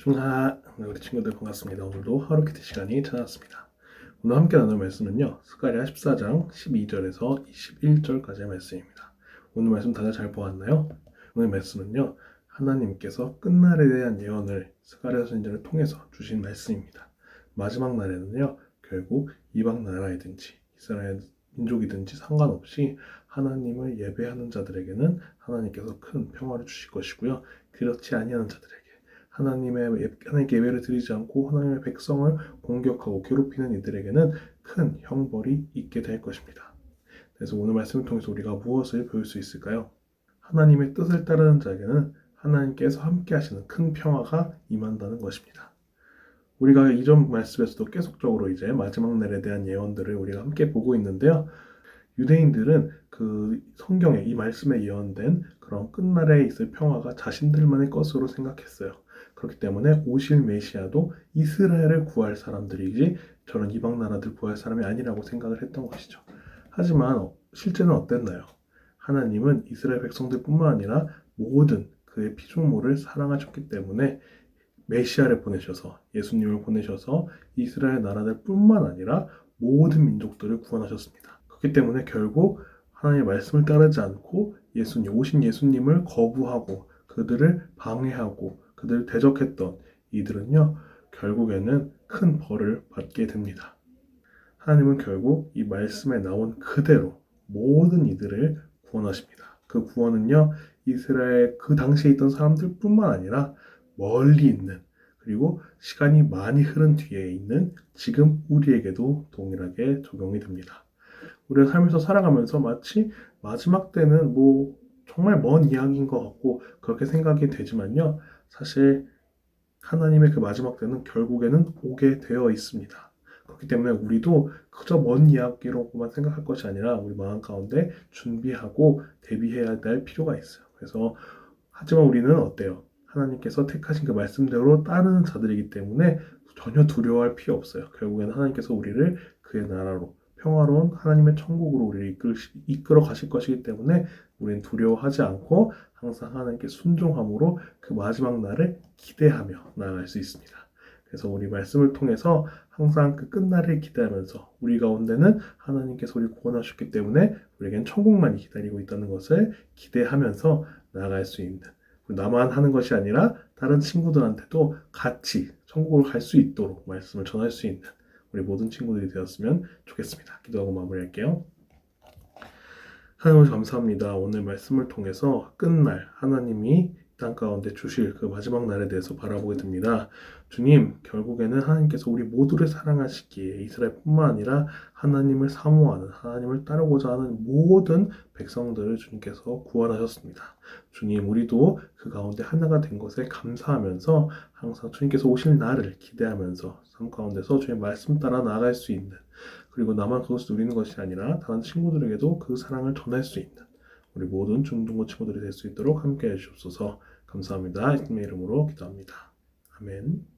네, 우리 친구들 반갑습니다. 오늘도 하루키트 시간이 찾아왔습니다. 오늘 함께 나눌 말씀은요, 스가랴 14장 12절에서 21절까지의 말씀입니다. 오늘 말씀 다들 잘 보았나요? 오늘 말씀은요, 하나님께서 끝날에 대한 예언을 스가랴 선지자를 통해서 주신 말씀입니다. 마지막 날에는요, 결국 이방 나라이든지 이스라엘 민족이든지 상관없이 하나님을 예배하는 자들에게는 하나님께서 큰 평화를 주실 것이고요. 그렇지 아니하는 자들에게 하나님께 예배를 드리지 않고 하나님의 백성을 공격하고 괴롭히는 이들에게는 큰 형벌이 있게 될 것입니다. 그래서 오늘 말씀을 통해서 우리가 무엇을 배울 수 있을까요? 하나님의 뜻을 따르는 자에게는 하나님께서 함께 하시는 큰 평화가 임한다는 것입니다. 우리가 이전 말씀에서도 계속적으로 이제 마지막 날에 대한 예언들을 우리가 함께 보고 있는데요. 유대인들은 그 성경에 이 말씀에 예언된 그런 끝날에 있을 평화가 자신들만의 것으로 생각했어요. 그렇기 때문에 오실 메시아도 이스라엘을 구할 사람들이지 저런 이방 나라들 구할 사람이 아니라고 생각을 했던 것이죠. 하지만 실제는 어땠나요? 하나님은 이스라엘 백성들뿐만 아니라 모든 그의 피조물을 사랑하셨기 때문에 메시아를 보내셔서 예수님을 보내셔서 이스라엘 나라들뿐만 아니라 모든 민족들을 구원하셨습니다. 그렇기 때문에 결국 하나님의 말씀을 따르지 않고 오신 예수님을 거부하고 그들을 방해하고 그들을 대적했던 이들은요, 결국에는 큰 벌을 받게 됩니다. 하나님은 결국 이 말씀에 나온 그대로 모든 이들을 구원하십니다. 그 구원은요, 이스라엘 그 당시에 있던 사람들뿐만 아니라 멀리 있는, 그리고 시간이 많이 흐른 뒤에 있는 지금 우리에게도 동일하게 적용이 됩니다. 우리가 살면서 살아가면서 마치 마지막 때는 정말 먼 이야기인 것 같고 그렇게 생각이 되지만요, 사실 하나님의 그 마지막 때는 결국에는 오게 되어 있습니다. 그렇기 때문에 우리도 그저 먼 이야기로만 생각할 것이 아니라 우리 마음 가운데 준비하고 대비해야 될 필요가 있어요. 하지만 우리는 어때요? 하나님께서 택하신 그 말씀대로 따르는 자들이기 때문에 전혀 두려워할 필요 없어요. 결국에는 하나님께서 우리를 그의 나라로 평화로운 하나님의 천국으로 우리를 이끌어 가실 것이기 때문에 우리는 두려워하지 않고 항상 하나님께 순종함으로 그 마지막 날을 기대하며 나아갈 수 있습니다. 그래서 우리 말씀을 통해서 항상 그 끝날을 기대하면서 우리 가운데는 하나님께서 우리를 구원하셨기 때문에 우리에겐 천국만이 기다리고 있다는 것을 기대하면서 나아갈 수 있는, 나만 하는 것이 아니라 다른 친구들한테도 같이 천국으로 갈 수 있도록 말씀을 전할 수 있는 우리 모든 친구들이 되었으면 좋겠습니다. 기도하고 마무리할게요. 하나님 감사합니다. 오늘 말씀을 통해서 끝날 하나님이 땅 가운데 주실 그 마지막 날에 대해서 바라보게 됩니다. 주님, 결국에는 하나님께서 우리 모두를 사랑하시기에 이스라엘뿐만 아니라 하나님을 사모하는, 하나님을 따르고자 하는 모든 백성들을 주님께서 구원하셨습니다. 주님, 우리도 그 가운데 하나가 된 것에 감사하면서 항상 주님께서 오실 날을 기대하면서 삶 가운데서 주의 말씀 따라 나아갈 수 있는, 그리고 나만 그것을 누리는 것이 아니라 다른 친구들에게도 그 사랑을 전할 수 있는 우리 모든 중등부 친구들이 될 수 있도록 함께 해주옵소서. 감사합니다. 예수님의 이름으로 기도합니다. 아멘.